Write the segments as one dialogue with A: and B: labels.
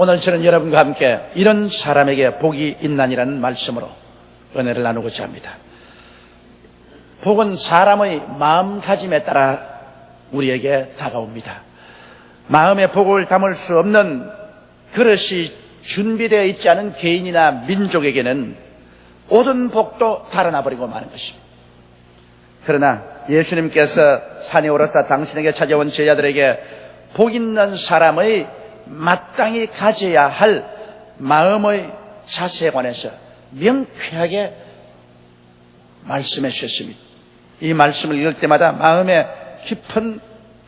A: 오늘 저는 여러분과 함께 이런 사람에게 복이 있나니라는 말씀으로 은혜를 나누고자 합니다. 복은 사람의 마음가짐에 따라 우리에게 다가옵니다. 마음에 복을 담을 수 없는 그릇이 준비되어 있지 않은 개인이나 민족에게는 모든 복도 달아나 버리고 마는 것입니다. 그러나 예수님께서 산에 오르사 당신에게 찾아온 제자들에게 복 있는 사람의 마땅히 가져야 할 마음의 자세에 관해서 명쾌하게 말씀해 주셨습니다. 이 말씀을 읽을 때마다 마음에 깊은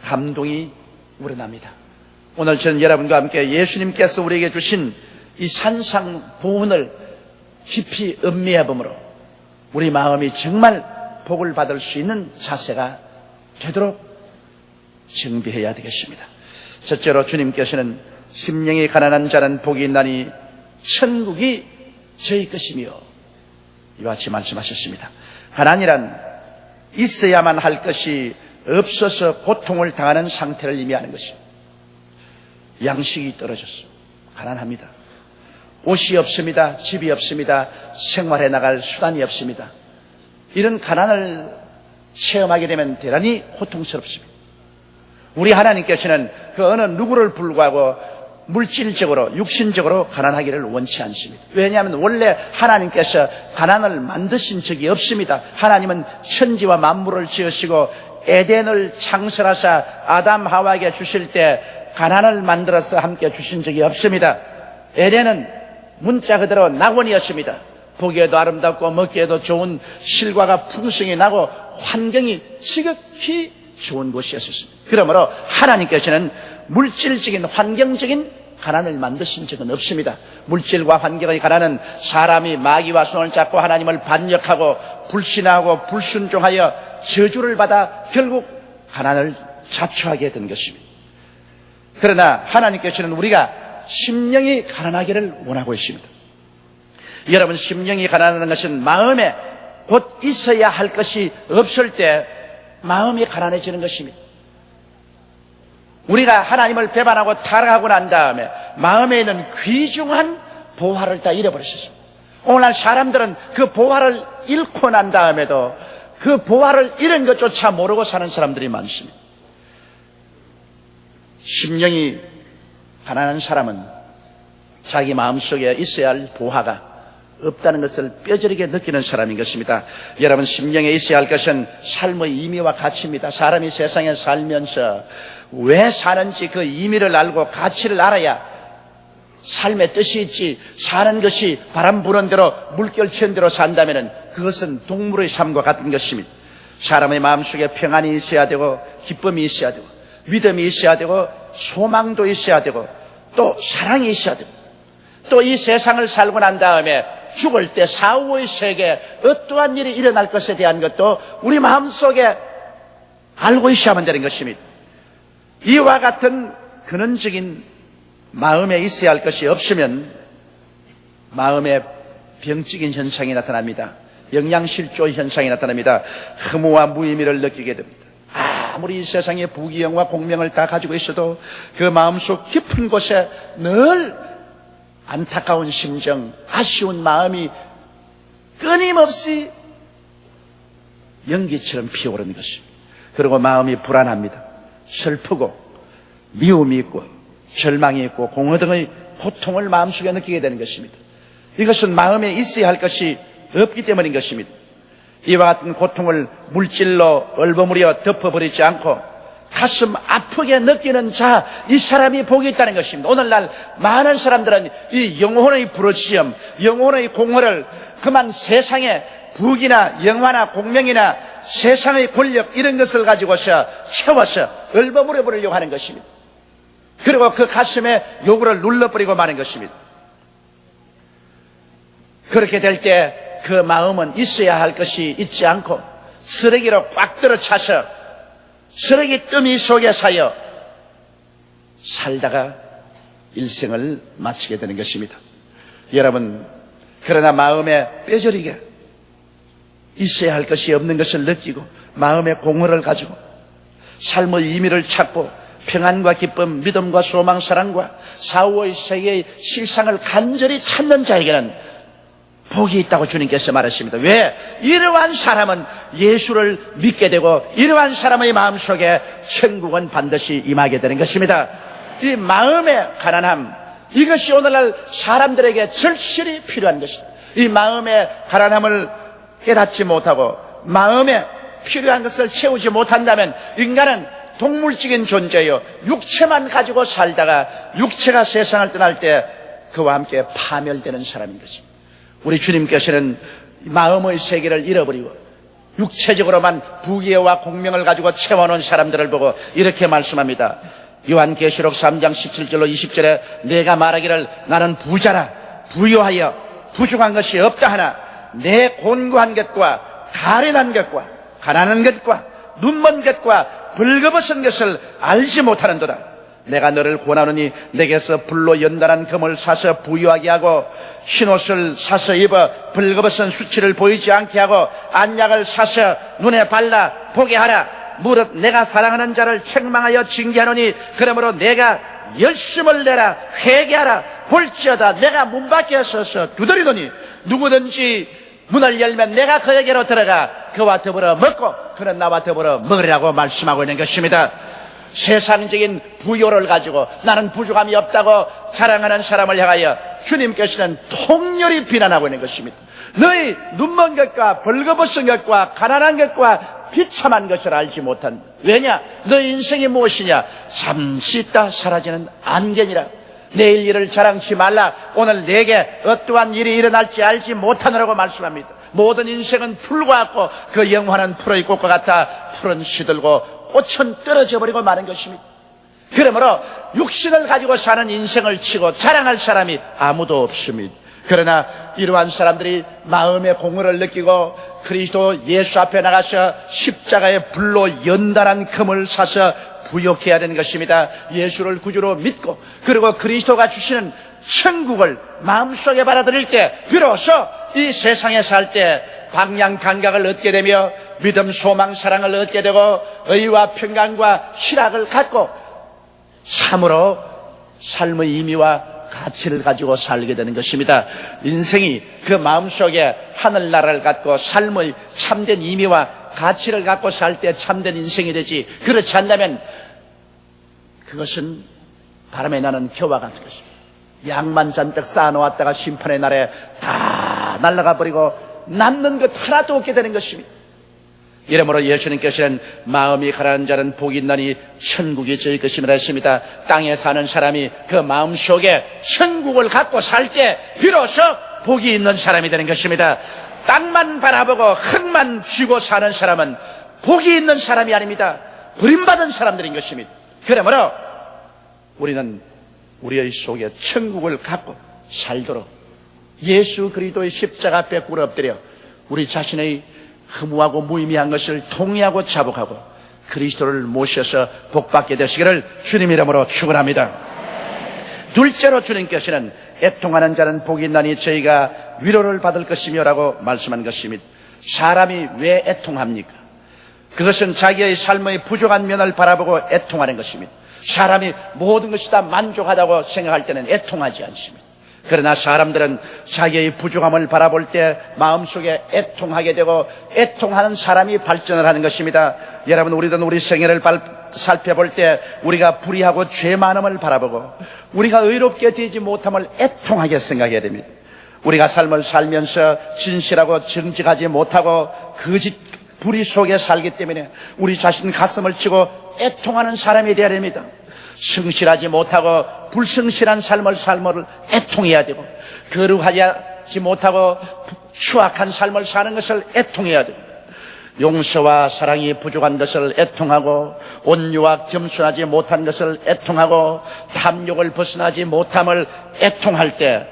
A: 감동이 우러납니다. 오늘 저는 여러분과 함께 예수님께서 우리에게 주신 이 산상부훈을 깊이 음미해 보므로 우리 마음이 정말 복을 받을 수 있는 자세가 되도록 정비해야 되겠습니다. 첫째로 주님께서는 심령이 가난한 자는 복이 있나니 천국이 저희 것이며 이와 같이 말씀하셨습니다. 가난이란 있어야만 할 것이 없어서 고통을 당하는 상태를 의미하는 것입니다. 양식이 떨어졌어. 가난합니다. 옷이 없습니다. 집이 없습니다. 생활해 나갈 수단이 없습니다. 이런 가난을 체험하게 되면 대단히 고통스럽습니다. 우리 하나님께서는 그 어느 누구를 불구하고 물질적으로 육신적으로 가난하기를 원치 않습니다. 왜냐하면 원래 하나님께서 가난을 만드신 적이 없습니다. 하나님은 천지와 만물을 지으시고 에덴을 창설하사 아담 하와에게 주실 때 가난을 만들어서 함께 주신 적이 없습니다. 에덴은 문자 그대로 낙원이었습니다. 보기에도 아름답고 먹기에도 좋은 실과가 풍성히 나고 환경이 지극히 좋은 곳이었습니다. 그러므로 하나님께서는 물질적인 환경적인 가난을 만드신 적은 없습니다. 물질과 환경의 가난은 사람이 마귀와 손을 잡고 하나님을 반역하고 불신하고 불순종하여 저주를 받아 결국 가난을 자초하게 된 것입니다. 그러나 하나님께서는 우리가 심령이 가난하기를 원하고 있습니다. 여러분, 심령이 가난한 것은 마음에 곧 있어야 할 것이 없을 때 마음이 가난해지는 것입니다. 우리가 하나님을 배반하고 타락하고 난 다음에 마음에 있는 귀중한 보화를 다 잃어버렸습니다. 오늘날 사람들은 그 보화를 잃고 난 다음에도 그 보화를 잃은 것조차 모르고 사는 사람들이 많습니다. 심령이 가난한 사람은 자기 마음속에 있어야 할 보화가 없다는 것을 뼈저리게 느끼는 사람인 것입니다. 여러분, 심령에 있어야 할 것은 삶의 의미와 가치입니다. 사람이 세상에 살면서 왜 사는지 그 의미를 알고 가치를 알아야 삶의 뜻이 있지, 사는 것이 바람 부는 대로 물결 튀는 대로 산다면 그것은 동물의 삶과 같은 것입니다. 사람의 마음속에 평안이 있어야 되고 기쁨이 있어야 되고 믿음이 있어야 되고 소망도 있어야 되고 또 사랑이 있어야 되고 또 이 세상을 살고 난 다음에 죽을 때 사후의 세계에 어떠한 일이 일어날 것에 대한 것도 우리 마음속에 알고 있어야만 되는 것입니다. 이와 같은 근원적인 마음에 있어야 할 것이 없으면 마음에 병적인 현상이 나타납니다. 영양실조 현상이 나타납니다. 허무와 무의미를 느끼게 됩니다. 아무리 이 세상에 부귀영화 공명을 다 가지고 있어도 그 마음속 깊은 곳에 늘 안타까운 심정, 아쉬운 마음이 끊임없이 연기처럼 피어오르는 것입니다. 그리고 마음이 불안합니다. 슬프고 미움이 있고 절망이 있고 공허 등의 고통을 마음속에 느끼게 되는 것입니다. 이것은 마음에 있어야 할 것이 없기 때문인 것입니다. 이와 같은 고통을 물질로 얼버무려 덮어버리지 않고 가슴 아프게 느끼는 자, 이 사람이 복이 있다는 것입니다. 오늘날 많은 사람들은 이 영혼의 부르짖음, 영혼의 공허를 그만 세상의 부귀나 영화나 공명이나 세상의 권력 이런 것을 가지고서 채워서 얼버무려 버리려고 하는 것입니다. 그리고 그 가슴에 요구를 눌러버리고 마는 것입니다. 그렇게 될 때 그 마음은 있어야 할 것이 있지 않고 쓰레기로 꽉 들어차서 쓰레기 더미 속에 사여 살다가 일생을 마치게 되는 것입니다. 여러분, 그러나 마음에 뼈저리게 있어야 할 것이 없는 것을 느끼고 마음의 공허를 가지고 삶의 의미를 찾고 평안과 기쁨, 믿음과 소망, 사랑과 사후의 세계의 실상을 간절히 찾는 자에게는 복이 있다고 주님께서 말하십니다. 왜? 이러한 사람은 예수를 믿게 되고 이러한 사람의 마음속에 천국은 반드시 임하게 되는 것입니다. 이 마음의 가난함, 이것이 오늘날 사람들에게 절실히 필요한 것입니다. 이 마음의 가난함을 깨닫지 못하고 마음에 필요한 것을 채우지 못한다면 인간은 동물적인 존재요, 육체만 가지고 살다가 육체가 세상을 떠날 때 그와 함께 파멸되는 사람인 것입니다. 우리 주님께서는 마음의 세계를 잃어버리고 육체적으로만 부귀와 공명을 가지고 채워놓은 사람들을 보고 이렇게 말씀합니다. 요한계시록 3장 17절로 20절에 내가 말하기를 나는 부자라 부유하여 부족한 것이 없다 하나 내 곤고한 것과 가련한 것과 가난한 것과 눈먼 것과 벌거벗은 것을 알지 못하는도다. 내가 너를 권하노니 내게서 불로 연단한 금을 사서 부유하게 하고 흰옷을 사서 입어 벌거벗은 수치를 보이지 않게 하고 안약을 사서 눈에 발라 보게 하라. 무릇 내가 사랑하는 자를 책망하여 징계하노니 그러므로 내가 열심을 내라 회개하라. 볼지어다 내가 문 밖에 서서 두드리노니 누구든지 문을 열면 내가 그에게로 들어가 그와 더불어 먹고 그는 나와 더불어 먹으라고 말씀하고 있는 것입니다. 세상적인 부요를 가지고 나는 부족함이 없다고 자랑하는 사람을 향하여 주님께서는 통렬히 비난하고 있는 것입니다. 너희 눈먼 것과 벌거벗은 것과 가난한 것과 비참한 것을 알지 못한다. 왜냐? 너희 인생이 무엇이냐? 잠시 있다 사라지는 안개니라. 내일 일을 자랑치 말라. 오늘 내게 어떠한 일이 일어날지 알지 못하느라고 말씀합니다. 모든 인생은 풀과 같고 그 영화는 풀의 꽃과 같아 풀은 시들고 꽃은 떨어져 버리고 마는 것입니다. 그러므로 육신을 가지고 사는 인생을 치고 자랑할 사람이 아무도 없습니다. 그러나 이러한 사람들이 마음의 공허를 느끼고 그리스도 예수 앞에 나가서 십자가의 불로 연단한 금을 사서 부욕해야 되는 것입니다. 예수를 구주로 믿고 그리고 그리스도가 주시는 천국을 마음속에 받아들일 때 비로소 이 세상에 살 때 방향 감각을 얻게 되며 믿음, 소망, 사랑을 얻게 되고 의와 평강과 희락을 갖고 참으로 삶의 의미와 가치를 가지고 살게 되는 것입니다. 인생이 그 마음속에 하늘나라를 갖고 삶의 참된 의미와 가치를 갖고 살 때 참된 인생이 되지, 그렇지 않다면 그것은 바람에 나는 겨와 같은 것입니다. 양만 잔뜩 쌓아놓았다가 심판의 날에 다 날아가 버리고 남는 것 하나도 없게 되는 것입니다. 이러므로 예수님께서는 마음이 가난한 자는 복이 있나니 천국이 저희 것임이라 했습니다. 땅에 사는 사람이 그 마음속에 천국을 갖고 살 때 비로소 복이 있는 사람이 되는 것입니다. 땅만 바라보고 흙만 쥐고 사는 사람은 복이 있는 사람이 아닙니다. 버림받은 사람들인 것입니다. 그러므로 우리는 우리의 속에 천국을 갖고 살도록 예수 그리스도의 십자가 앞에 꿇어 엎드려 우리 자신의 허무하고 무의미한 것을 통회하고 자복하고 그리스도를 모셔서 복받게 되시기를 주님 이름으로 축원합니다. 둘째로 주님께서는 애통하는 자는 복이 있나니 저희가 위로를 받을 것이며 라고 말씀한 것입니다. 사람이 왜 애통합니까? 그것은 자기의 삶의 부족한 면을 바라보고 애통하는 것입니다. 사람이 모든 것이 다 만족하다고 생각할 때는 애통하지 않습니다. 그러나 사람들은 자기의 부족함을 바라볼 때 마음속에 애통하게 되고 애통하는 사람이 발전을 하는 것입니다. 여러분, 우리도 우리 생애를 살펴볼 때 우리가 불의하고 죄 많음을 바라보고 우리가 의롭게 되지 못함을 애통하게 생각해야 됩니다. 우리가 삶을 살면서 진실하고 정직하지 못하고 거짓 불의 속에 살기 때문에 우리 자신 가슴을 치고 애통하는 사람이 되어야 됩니다. 성실하지 못하고 불성실한 삶을 애통해야 되고 거룩하지 못하고 추악한 삶을 사는 것을 애통해야 되고 용서와 사랑이 부족한 것을 애통하고 온유와 겸손하지 못한 것을 애통하고 탐욕을 벗어나지 못함을 애통할 때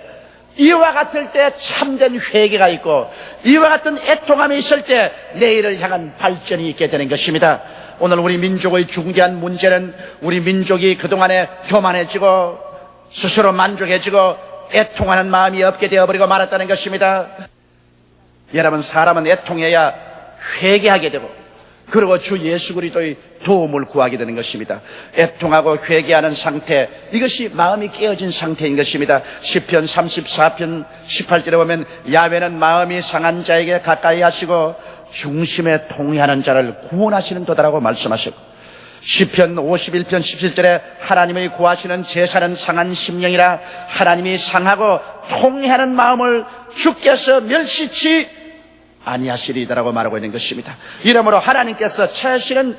A: 이와 같을 때 참된 회개가 있고 이와 같은 애통함이 있을 때 내일을 향한 발전이 있게 되는 것입니다. 오늘 우리 민족의 중대한 문제는 우리 민족이 그동안에 교만해지고 스스로 만족해지고 애통하는 마음이 없게 되어버리고 말았다는 것입니다. 여러분, 사람은 애통해야 회개하게 되고 그리고 주 예수 그리스도의 도움을 구하게 되는 것입니다. 애통하고 회개하는 상태, 이것이 마음이 깨어진 상태인 것입니다. 시편 34편 18절에 보면 야훼는 마음이 상한 자에게 가까이 하시고 중심에 통회하는 자를 구원하시는 도다라고 말씀하셨고, 시편 51편 17절에 하나님의 구하시는 제사는 상한 심령이라 하나님이 상하고 통회하는 마음을 주께서 멸시치 아니하시리다라고 말하고 있는 것입니다. 이러므로 하나님께서 찾으시는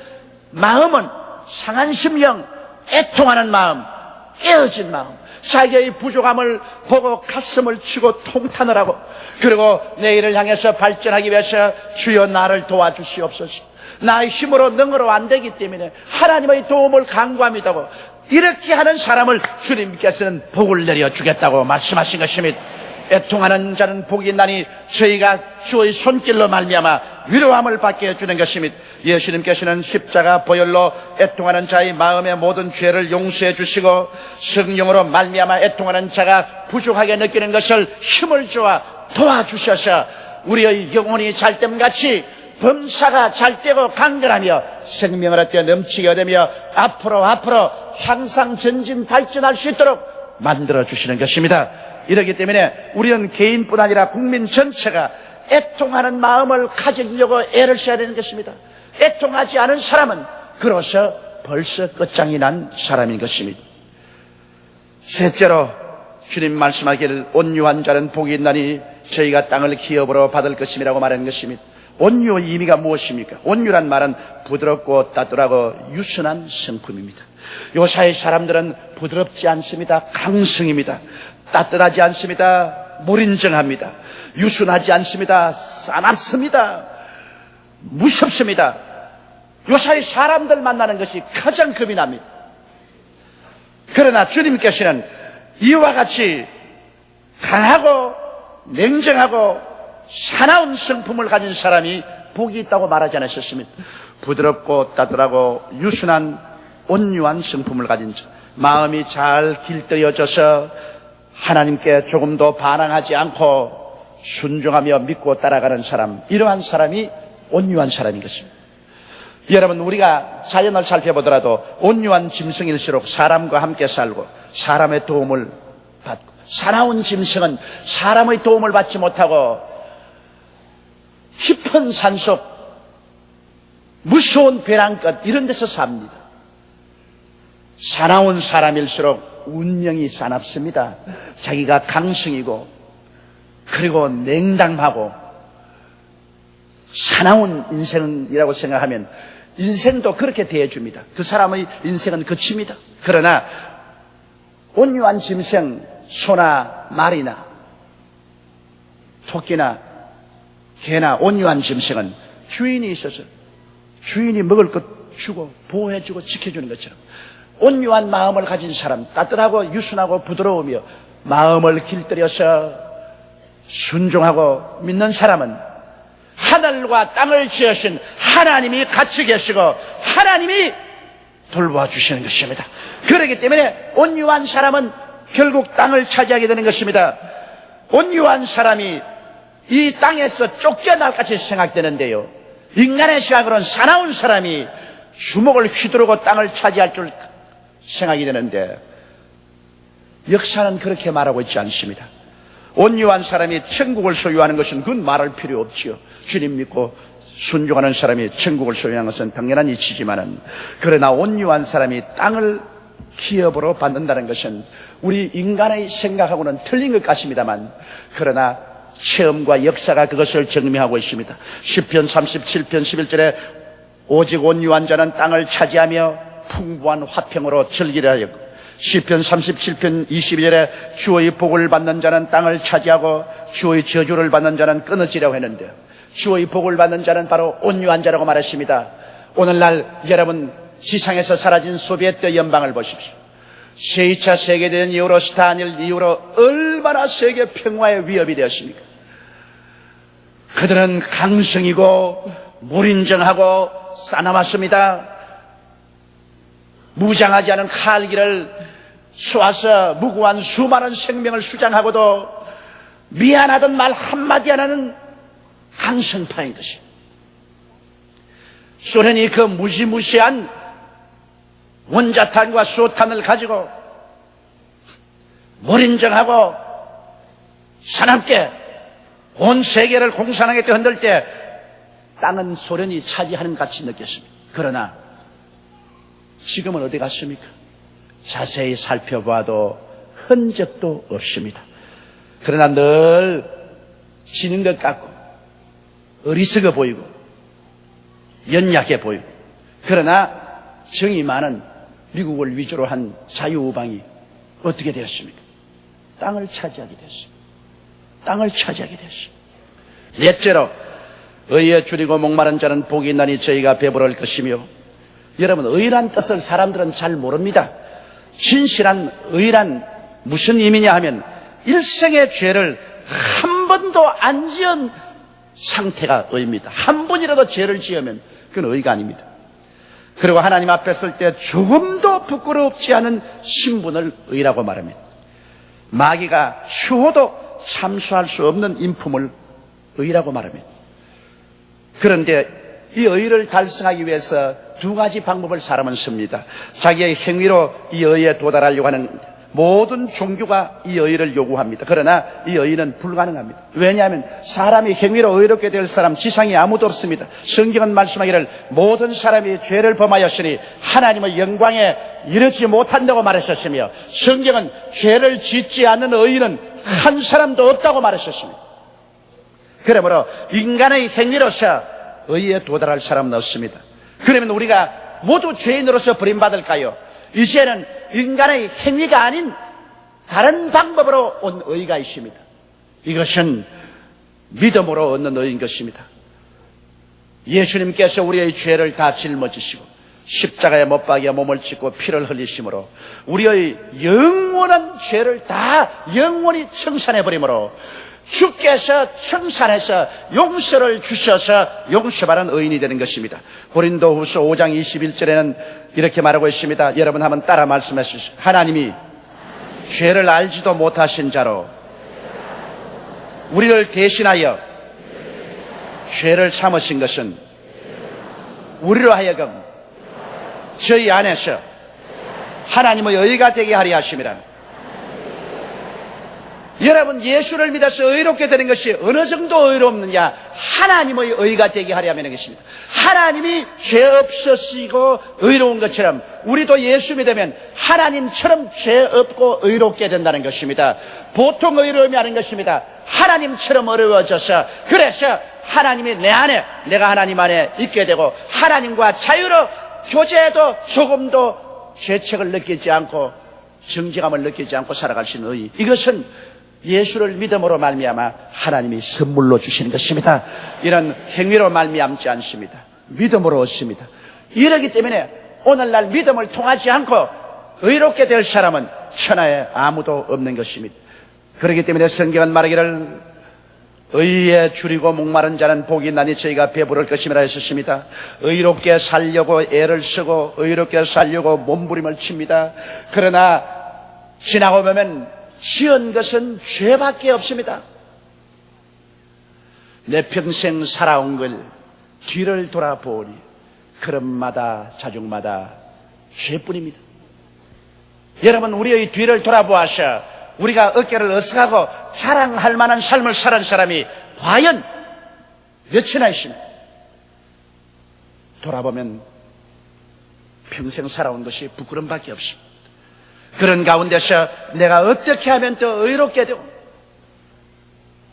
A: 마음은 상한 심령, 애통하는 마음, 깨어진 마음, 자기의 부족함을 보고 가슴을 치고 통탄을 하고, 그리고 내일을 향해서 발전하기 위해서 주여 나를 도와주시옵소서, 나의 힘으로 능으로 안 되기 때문에 하나님의 도움을 간구합니다고, 이렇게 하는 사람을 주님께서는 복을 내려주겠다고 말씀하신 것입니다. 애통하는 자는 복이 있나니 저희가 주의 손길로 말미암아 위로함을 받게 해주는 것입니다. 예수님께서는 십자가 보혈로 애통하는 자의 마음의 모든 죄를 용서해 주시고 성령으로 말미암아 애통하는 자가 부족하게 느끼는 것을 힘을 주어 도와주셔서 우리의 영혼이 잘됨같이 범사가 잘되고 강건하며 생명을 얻게 넘치게 되며 앞으로 항상 전진 발전할 수 있도록 만들어주시는 것입니다. 이렇기 때문에 우리는 개인뿐 아니라 국민 전체가 애통하는 마음을 가지려고 애를 써야 되는 것입니다. 애통하지 않은 사람은 그로서 벌써 끝장이 난 사람인 것입니다. 셋째로 주님 말씀하기를 온유한 자는 복이 있나니 저희가 땅을 기업으로 받을 것임이라고 말하는 것입니다. 온유의 의미가 무엇입니까? 온유란 말은 부드럽고 따뜻하고 유순한 성품입니다. 요사의 사람들은 부드럽지 않습니다. 강성입니다. 따뜻하지 않습니다. 무린정합니다. 유순하지 않습니다. 싸납습니다. 무섭습니다. 요사의 사람들 만나는 것이 가장 겁이 납니다. 그러나 주님께서는 이와 같이 강하고 냉정하고 사나운 성품을 가진 사람이 복이 있다고 말하지 않으셨습니까? 부드럽고 따뜻하고 유순한 온유한 성품을 가진 자, 마음이 잘 길들여져서 하나님께 조금도 반항하지 않고 순종하며 믿고 따라가는 사람, 이러한 사람이 온유한 사람인 것입니다. 여러분, 우리가 자연을 살펴보더라도 온유한 짐승일수록 사람과 함께 살고 사람의 도움을 받고, 사나운 짐승은 사람의 도움을 받지 못하고 깊은 산속, 무서운 벼랑끝 이런 데서 삽니다. 사나운 사람일수록 운명이 사납습니다. 자기가 강성이고 그리고 냉담하고 사나운 인생이라고 생각하면 인생도 그렇게 대해줍니다. 그 사람의 인생은 그칩니다. 그러나 온유한 짐승, 소나 말이나 토끼나 개나 온유한 짐승은 주인이 있어서 주인이 먹을 것 주고 보호해주고 지켜주는 것처럼, 온유한 마음을 가진 사람, 따뜻하고 유순하고 부드러우며 마음을 길들여서 순종하고 믿는 사람은 하늘과 땅을 지으신 하나님이 같이 계시고 하나님이 돌봐주시는 것입니다. 그렇기 때문에 온유한 사람은 결국 땅을 차지하게 되는 것입니다. 온유한 사람이 이 땅에서 쫓겨날 것이 생각되는데요, 인간의 생각으로는 사나운 사람이 주먹을 휘두르고 땅을 차지할 줄 생각이 되는데 역사는 그렇게 말하고 있지 않습니다. 온유한 사람이 천국을 소유하는 것은 그건 말할 필요 없지요. 주님 믿고 순종하는 사람이 천국을 소유하는 것은 당연한 이치지만은, 그러나 온유한 사람이 땅을 기업으로 받는다는 것은 우리 인간의 생각하고는 틀린 것 같습니다만, 그러나 체험과 역사가 그것을 증명하고 있습니다. 시편 37편 11절에 오직 온유한 자는 땅을 차지하며 풍부한 화평으로 즐기려 하였고, 시편 37편 22절에 주의 복을 받는 자는 땅을 차지하고 주의 저주를 받는 자는 끊어지려고 했는데, 주의 복을 받는 자는 바로 온유한 자라고 말했습니다. 오늘날 여러분 지상에서 사라진 소비에트 연방을 보십시오. 제2차 세계대전 이후로 스탈린 이후로 얼마나 세계 평화의 위협이 되었습니까? 그들은 강성이고 무린정하고 싸나왔습니다. 무장하지 않은 칼기를 쏘아서 무고한 수많은 생명을 수장하고도 미안하던 말 한마디 안 하는 강성파인 것입니다. 소련이 그 무시무시한 원자탄과 수탄을 가지고 몰인정하고 사납게 온 세계를 공산하게 흔들 때 땅은 소련이 차지하는 것 같이 느꼈습니다. 그러나 지금은 어디 갔습니까? 자세히 살펴봐도 흔적도 없습니다. 그러나 늘 지는 것 같고 어리석어 보이고 연약해 보이고, 그러나 정이 많은 미국을 위주로 한 자유우방이 어떻게 되었습니까? 땅을 차지하게 됐습니다. 땅을 차지하게 됐습니다. 넷째로 의에 줄이고 목마른 자는 복이 있나니 저희가 배부를 것이며, 여러분, 의란 뜻을 사람들은 잘 모릅니다. 진실한 의란 무슨 의미냐 하면 일생의 죄를 한 번도 안 지은 상태가 의입니다. 한 번이라도 죄를 지으면 그건 의가 아닙니다. 그리고 하나님 앞에 설 때 조금도 부끄럽지 않은 신분을 의라고 말합니다. 마귀가 추호도 참수할 수 없는 인품을 의라고 말합니다. 그런데 이 의를 달성하기 위해서 두 가지 방법을 사람은 씁니다. 자기의 행위로 이 의에 도달하려고 하는 모든 종교가 이 의를 요구합니다. 그러나 이 의는 불가능합니다. 왜냐하면 사람이 행위로 의롭게 될 사람 지상에 아무도 없습니다. 성경은 말씀하기를 모든 사람이 죄를 범하였으니 하나님의 영광에 이르지 못한다고 말하셨으며, 성경은 죄를 짓지 않는 의인은 한 사람도 없다고 말하셨습니다. 그러므로 인간의 행위로서 의에 도달할 사람은 없습니다. 그러면 우리가 모두 죄인으로서 버림받을까요? 이제는 인간의 행위가 아닌 다른 방법으로 온 의가 있습니다. 이것은 믿음으로 얻는 의인 것입니다. 예수님께서 우리의 죄를 다 짊어지시고 십자가에 못 박여 몸을 찢고 피를 흘리심으로 우리의 영원한 죄를 다 영원히 청산해버리므로 주께서 청산해서 용서를 주셔서 용서받은 의인이 되는 것입니다. 고린도후서 5장 21절에는 이렇게 말하고 있습니다. 여러분 한번 따라 말씀해 주시죠. 하나님이 죄를 알지도 못하신 자로 우리를 대신하여 죄를 참으신 것은 우리로 하여금 저희 안에서 하나님의 의가 되게 하려 하심이라. 여러분, 예수를 믿어서 의롭게 되는 것이 어느 정도 의롭느냐? 하나님의 의가 되게 하려면 것입니다. 하나님이 죄 없으시고 의로운 것처럼 우리도 예수 믿으면 하나님처럼 죄 없고 의롭게 된다는 것입니다. 보통 의로움이 아닌 것입니다. 하나님처럼 어려워져서, 그래서 하나님이 내 안에, 내가 하나님 안에 있게 되고 하나님과 자유로 교제해도 조금도 죄책을 느끼지 않고 정죄감을 느끼지 않고 살아갈 수 있는 의, 이것은 예수를 믿음으로 말미암아 하나님이 선물로 주시는 것입니다. 이런 행위로 말미암지 않습니다. 믿음으로 얻습니다. 이러기 때문에 오늘날 믿음을 통하지 않고 의롭게 될 사람은 천하에 아무도 없는 것입니다. 그렇기 때문에 성경은 말하기를 의에 줄이고 목마른 자는 복이 있나니 저희가 배부를 것임이라 했었습니다. 의롭게 살려고 애를 쓰고 의롭게 살려고 몸부림을 칩니다. 그러나 지나고 보면 지은 것은 죄밖에 없습니다. 내 평생 살아온 걸 뒤를 돌아보니 걸음마다 자중마다 죄뿐입니다. 여러분, 우리의 뒤를 돌아보아서 우리가 어깨를 어색하고 자랑할 만한 삶을 살은 사람이 과연 몇이나 있습니까? 돌아보면 평생 살아온 것이 부끄럼밖에 없습니다. 그런 가운데서 내가 어떻게 하면 더 의롭게 되고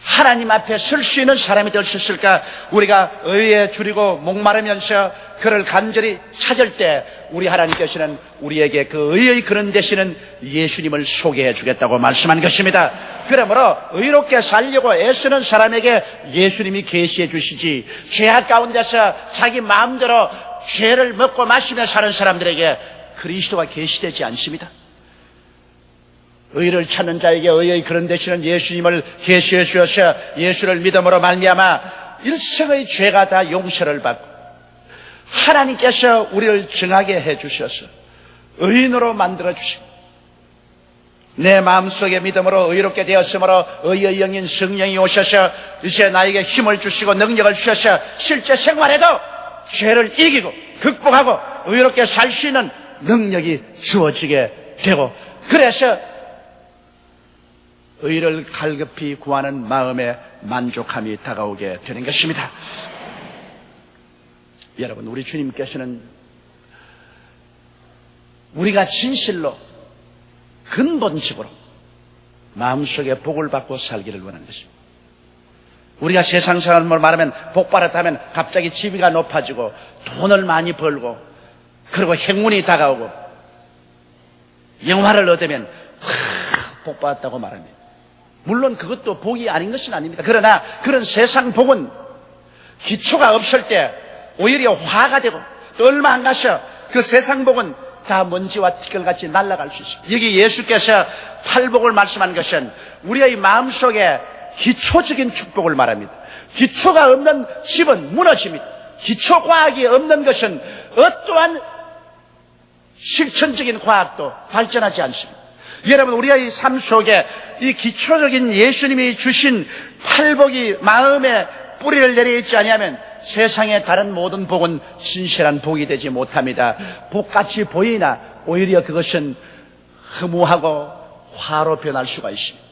A: 하나님 앞에 설 수 있는 사람이 될 수 있을까? 우리가 의에 줄이고 목마르면서 그를 간절히 찾을 때 우리 하나님께서는 우리에게 그 의의 근원 되시는 예수님을 소개해 주겠다고 말씀한 것입니다. 그러므로 의롭게 살려고 애쓰는 사람에게 예수님이 계시해 주시지, 죄악 가운데서 자기 마음대로 죄를 먹고 마시며 사는 사람들에게 그리스도가 계시되지 않습니다. 의를 찾는 자에게 의의 그런 되시는 예수님을 계시해 주셔서 예수를 믿음으로 말미암아 일생의 죄가 다 용서를 받고 하나님께서 우리를 정하게 해 주셔서 의인으로 만들어 주시고 내 마음속에 믿음으로 의롭게 되었으므로 의의 영인 성령이 오셔서 이제 나에게 힘을 주시고 능력을 주셔서 실제 생활에도 죄를 이기고 극복하고 의롭게 살 수 있는 능력이 주어지게 되고, 그래서 의를 갈급히 구하는 마음에 만족함이 다가오게 되는 것입니다. 여러분, 우리 주님께서는 우리가 진실로 근본적으로 마음속에 복을 받고 살기를 원하는 것입니다. 우리가 세상 사람을 말하면 복 받았다면 갑자기 지위가 높아지고 돈을 많이 벌고 그리고 행운이 다가오고 영화를 얻으면 복 받았다고 말합니다. 물론 그것도 복이 아닌 것은 아닙니다. 그러나 그런 세상 복은 기초가 없을 때 오히려 화가 되고, 또 얼마 안 가서 그 세상 복은 다 먼지와 티끌같이 날아갈 수 있습니다. 여기 예수께서 팔복을 말씀한 것은 우리의 마음속에 기초적인 축복을 말합니다. 기초가 없는 집은 무너집니다. 기초 과학이 없는 것은 어떠한 실천적인 과학도 발전하지 않습니다. 여러분, 우리의 삶 속에 이 기초적인 예수님이 주신 팔복이 마음에 뿌리를 내려있지 아니하면 세상의 다른 모든 복은 진실한 복이 되지 못합니다. 복같이 보이나 오히려 그것은 허무하고 화로 변할 수가 있습니다.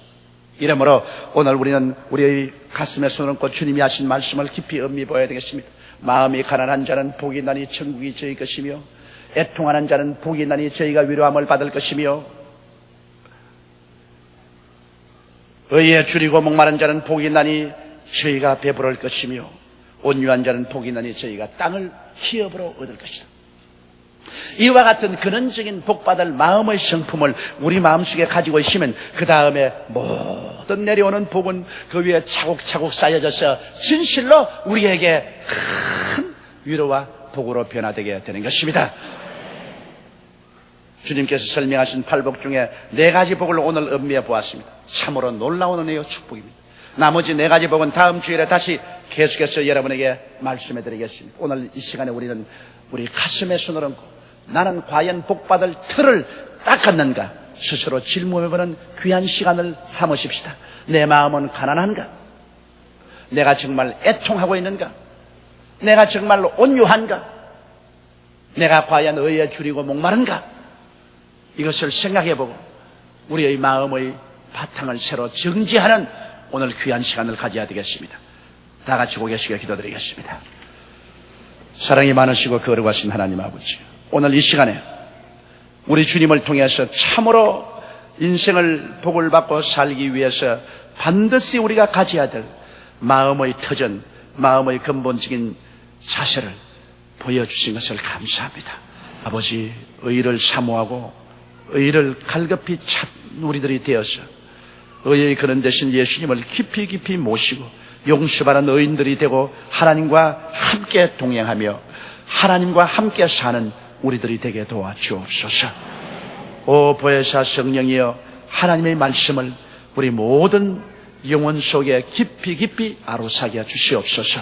A: 이러므로 오늘 우리는 우리의 가슴에 손을 얹고 주님이 하신 말씀을 깊이 음미보아야 되겠습니다. 마음이 가난한 자는 복이 나니 천국이 저희 것이며, 애통하는 자는 복이 나니 저희가 위로함을 받을 것이며, 의에 줄이고 목마른 자는 복이 나니 저희가 배부를 것이며, 온유한 자는 복이 나니 저희가 땅을 기업으로 얻을 것이다. 이와 같은 근원적인 복받을 마음의 성품을 우리 마음속에 가지고 있으면 그 다음에 모든 내려오는 복은 그 위에 차곡차곡 쌓여져서 진실로 우리에게 큰 위로와 복으로 변화되게 되는 것입니다. 주님께서 설명하신 팔복 중에 4가지 복을 오늘 음미해 보았습니다. 참으로 놀라운 은혜요 축복입니다. 나머지 4가지 복은 다음 주일에 다시 계속해서 여러분에게 말씀해 드리겠습니다. 오늘 이 시간에 우리는 우리 가슴에 손을 얹고 나는 과연 복받을 틀을 닦았는가 스스로 질문해보는 귀한 시간을 삼으십시다. 내 마음은 가난한가? 내가 정말 애통하고 있는가? 내가 정말로 온유한가? 내가 과연 의에 줄이고 목마른가? 이것을 생각해보고 우리의 마음의 바탕을 새로 정지하는 오늘 귀한 시간을 가져야 되겠습니다. 다 같이 고개 숙여 기도드리겠습니다. 사랑이 많으시고 거룩하신 하나님 아버지, 오늘 이 시간에 우리 주님을 통해서 참으로 인생을 복을 받고 살기 위해서 반드시 우리가 가져야 될 마음의 터전, 마음의 근본적인 자세를 보여주신 것을 감사합니다. 아버지, 의를 사모하고 의를 갈급히 찾는 우리들이 되어서 의의 근원 되신 예수님을 깊이 깊이 모시고 용서받은 의인들이 되고 하나님과 함께 동행하며 하나님과 함께 사는 우리들이 되게 도와주옵소서. 오 보혜사 성령이여, 하나님의 말씀을 우리 모든 영혼 속에 깊이 깊이 아로사게 주시옵소서.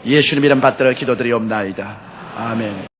A: 예수님 이름 받들어 기도드리옵나이다. 아멘.